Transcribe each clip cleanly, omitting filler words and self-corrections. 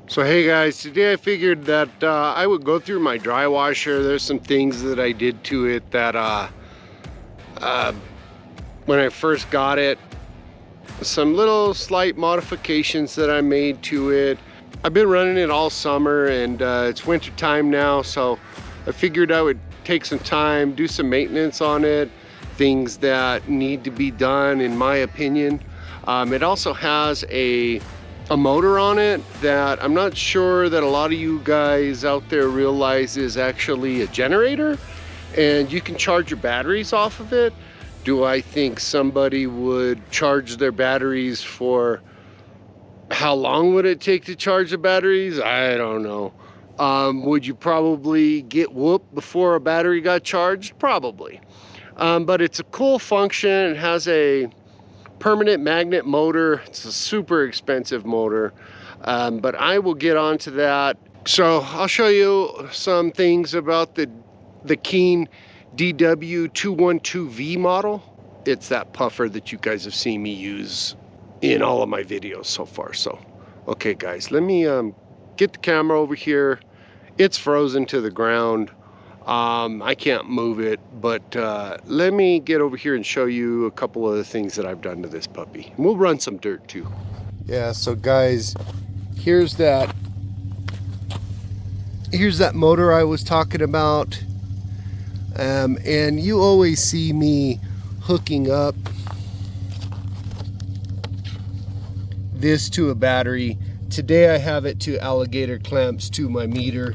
So hey guys, today I figured that I would go through my dry washer. There's some things that I did to it that when I first got it, some little slight modifications that I made to it. I've been running it all summer and it's winter time now, so I figured I would take some time, do some maintenance on it, things that need to be done in my opinion. It also has a motor on it that I'm not sure that a lot of you guys out there realize is actually a generator, and you can charge your batteries off of it. Do I think somebody would charge their batteries for, how long would it take to charge the batteries? I don't know. Would you probably get whooped before a battery got charged? Probably. But it's a cool function. It has a permanent magnet motor. It's a super expensive motor, but I will get onto that. So I'll show you some things about the Keen DW212V model. It's that puffer that you guys have seen me use in all of my videos so far. So okay guys, let me get the camera over here. It's frozen to the ground. I can't move it, but let me get over here and show you a couple of the things that I've done to this puppy. And we'll run some dirt too. Yeah, so guys, here's that motor I was talking about. And you always see me hooking up this to a battery. Today I have it to alligator clamps to my meter.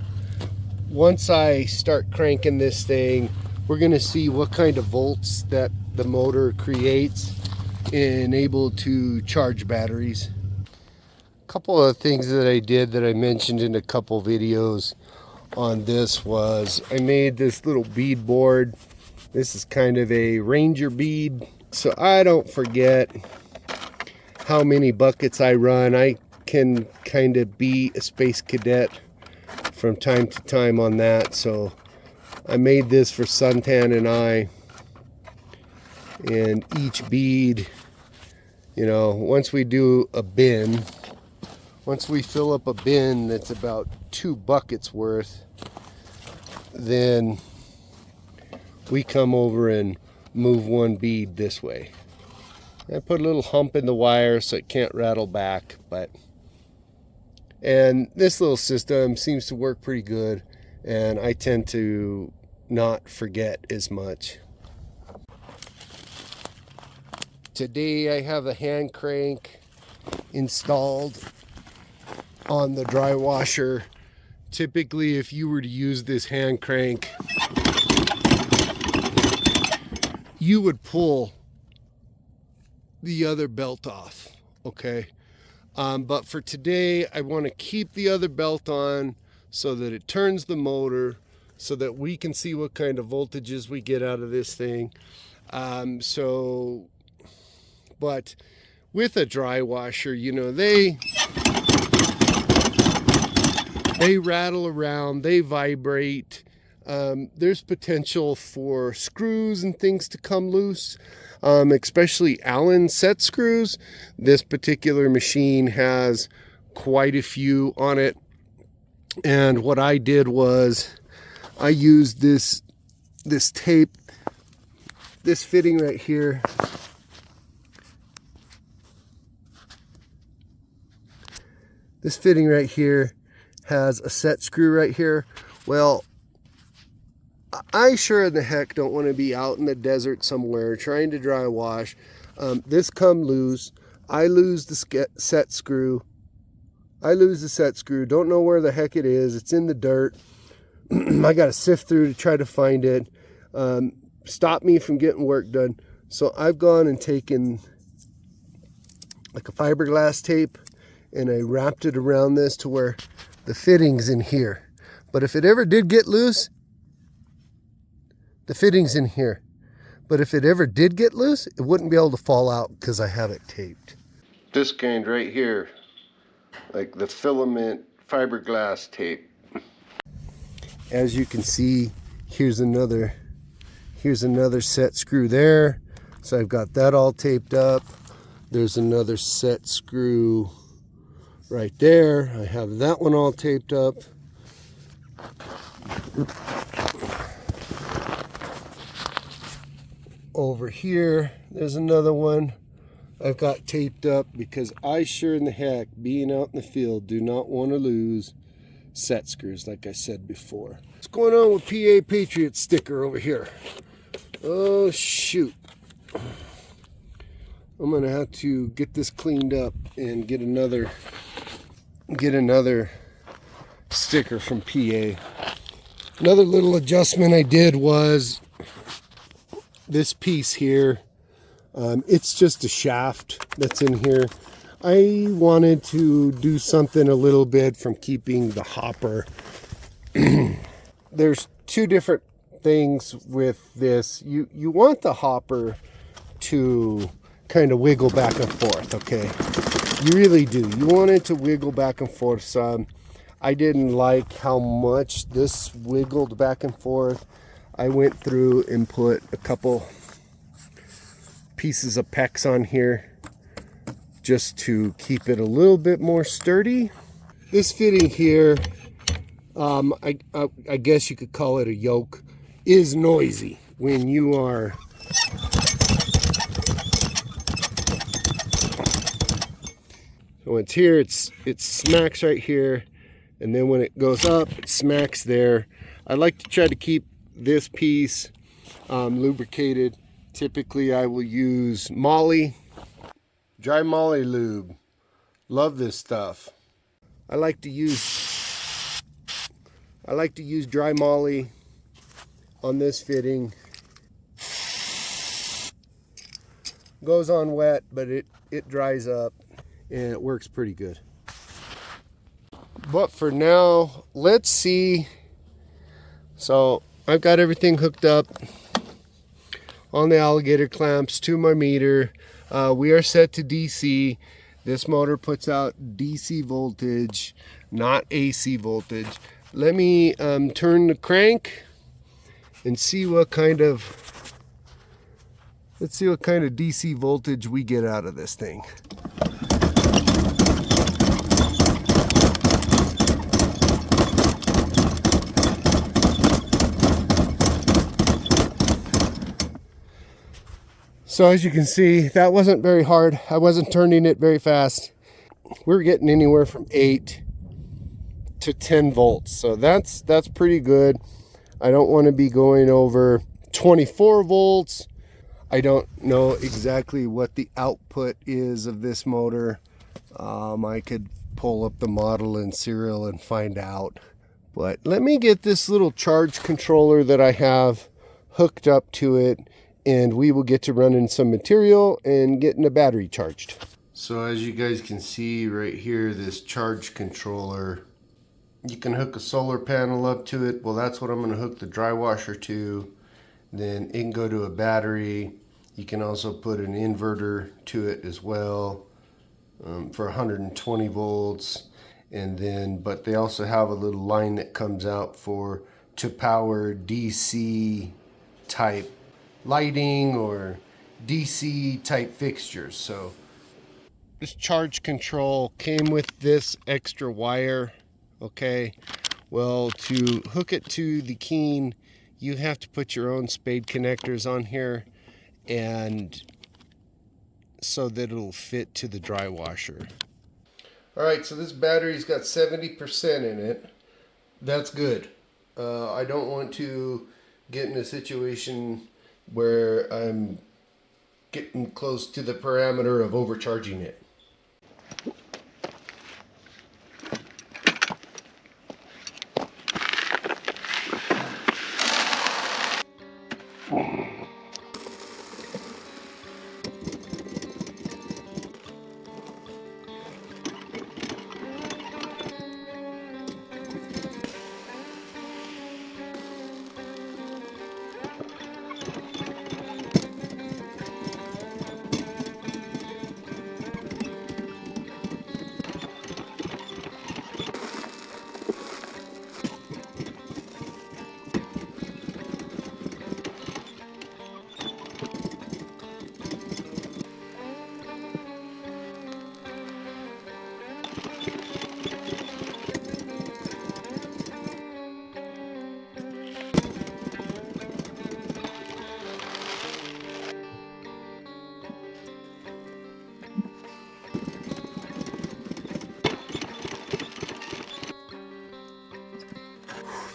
Once I start cranking this thing, we're gonna see what kind of volts that the motor creates and able to charge batteries. A couple of things that I did that I mentioned in a couple videos on this was I made this little bead board. This is kind of a ranger bead, so I don't forget how many buckets I run. I can kind of be a space cadet from time to time on that. So I made this for Suntan and I, and each bead, you know, once we do a bin, once we fill up a bin that's about 2 buckets worth, then we come over and move one bead this way. I put a little hump in the wire so it can't rattle back, and this little system seems to work pretty good, and I tend to not forget as much. Today I have a hand crank installed on the dry washer. Typically, if you were to use this hand crank, you would pull the other belt off, okay? But for today, I want to keep the other belt on so that it turns the motor, so that we can see what kind of voltages we get out of this thing. But with a dry washer, you know, they rattle around, they vibrate. There's potential for screws and things to come loose, especially Allen set screws. This particular machine has quite a few on it, and what I did was I used this tape, this fitting right here. This fitting right here has a set screw right here. Well, I sure in the heck don't want to be out in the desert somewhere trying to dry wash. This come loose. I lose the set screw. Don't know where the heck it is. It's in the dirt. I got to sift through to try to find it. Stop me from getting work done. So I've gone and taken like a fiberglass tape, and I wrapped it around this to where the fitting's in here. But if it ever did get loose, the fitting's in here. But if it ever did get loose, it wouldn't be able to fall out because I have it taped. This kind right here, like the filament fiberglass tape. As you can see, here's another set screw there. So I've got that all taped up. There's another set screw right there. I have that one all taped up. Over here, there's another one I've got taped up because I sure in the heck, being out in the field, do not want to lose set screws like I said before. What's going on with PA Patriot sticker over here? Oh shoot. I'm gonna have to get this cleaned up and get another sticker from PA. Another little adjustment I did was this piece here. It's just a shaft that's in here. I wanted to do something a little bit from keeping the hopper. There's two different things with this. You want the hopper to kind of wiggle back and forth, okay? You really do. You want it to wiggle back and forth some. I didn't like how much this wiggled back and forth. I went through and put a couple pieces of PEX on here just to keep it a little bit more sturdy. This fitting here, I guess you could call it a yoke, is noisy when you are so it's here, it smacks right here, and then when it goes up, it smacks there. I like to try to keep this piece lubricated. Typically I will use Molly, dry Molly lube. Love this stuff. I like to use dry Molly on this fitting. Goes on wet, but it dries up and it works pretty good. But for now, let's see. So I've got everything hooked up on the alligator clamps to my meter. We are set to DC. This motor puts out DC voltage, not AC voltage. Let me turn the crank and see what kind of, let's see what kind of DC voltage we get out of this thing. So as you can see, that wasn't very hard. I wasn't turning it very fast. We're getting anywhere from 8 to 10 volts. So that's pretty good. I don't want to be going over 24 volts. I don't know exactly what the output is of this motor. I could pull up the model and serial and find out. But let me get this little charge controller that I have hooked up to it, and we will get to running some material and getting the battery charged. So as you guys can see right here, this charge controller, you can hook a solar panel up to it. Well, that's what I'm going to hook the Drywasher to. Then it can go to a battery. You can also put an inverter to it as well for 120 volts. And then, but they also have a little line that comes out to power DC type lighting or DC type fixtures. So this charge control came with this extra wire. Okay, well, to hook it to the Keen, you have to put your own spade connectors on here, and so that it'll fit to the Drywasher. All right, so this battery's got 70% in it. That's good. I don't want to get in a situation where I'm getting close to the parameter of overcharging it.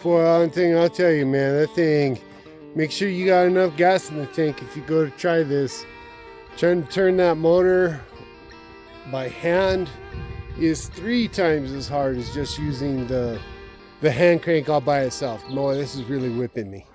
Boy, one thing I'll tell you, man, that thing, make sure you got enough gas in the tank if you go to try this. Trying to turn that motor by hand is 3 times as hard as just using the hand crank all by itself. Boy, this is really whipping me.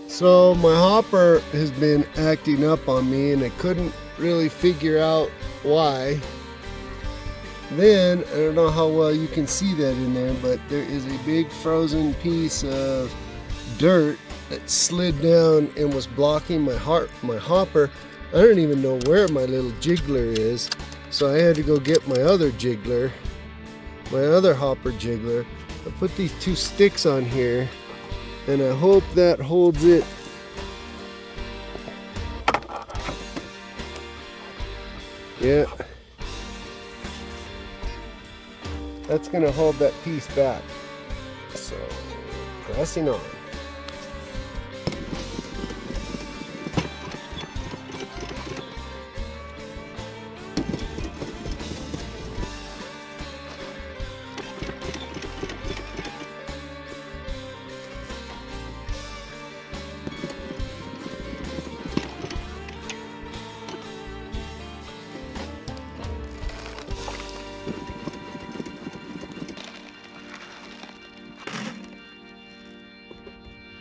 So my hopper has been acting up on me and I couldn't really figure out why. Then, I don't know how well you can see that in there, but there is a big frozen piece of dirt that slid down and was blocking my hopper. I don't even know where my little jiggler is. So I had to go get my other jiggler, my other hopper jiggler. I put these 2 sticks on here and I hope that holds it. Yeah. That's gonna hold that piece back. So, pressing on.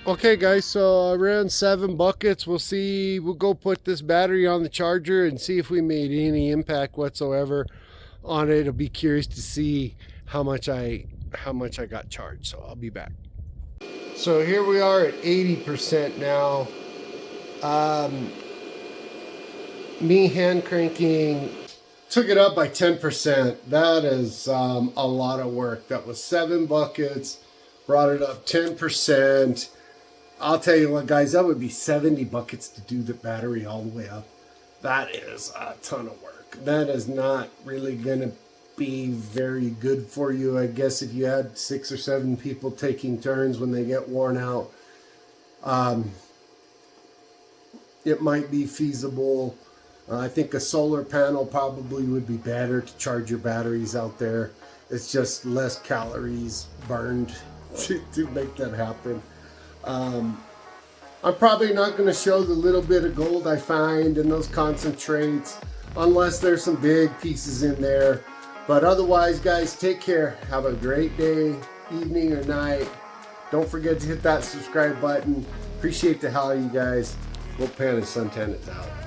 Okay guys, so I ran 7 buckets. We'll see, we'll go put this battery on the charger and see if we made any impact whatsoever on it. I'll be curious to see how much I got charged, so I'll be back. So here we are at 80% now. Me hand cranking took it up by 10%. That is a lot of work. That was 7 buckets, brought it up 10%. I'll tell you what, guys, that would be 70 buckets to do the battery all the way up. That is a ton of work. That is not really going to be very good for you. I guess if you had 6 or 7 people taking turns when they get worn out, it might be feasible. I think a solar panel probably would be better to charge your batteries out there. It's just less calories burned to make that happen. I'm probably not going to show the little bit of gold I find in those concentrates unless there's some big pieces in there. But otherwise, guys, take care. Have a great day, evening, or night. Don't forget to hit that subscribe button. Appreciate the hell out of you guys. Goldpan Suntan is out.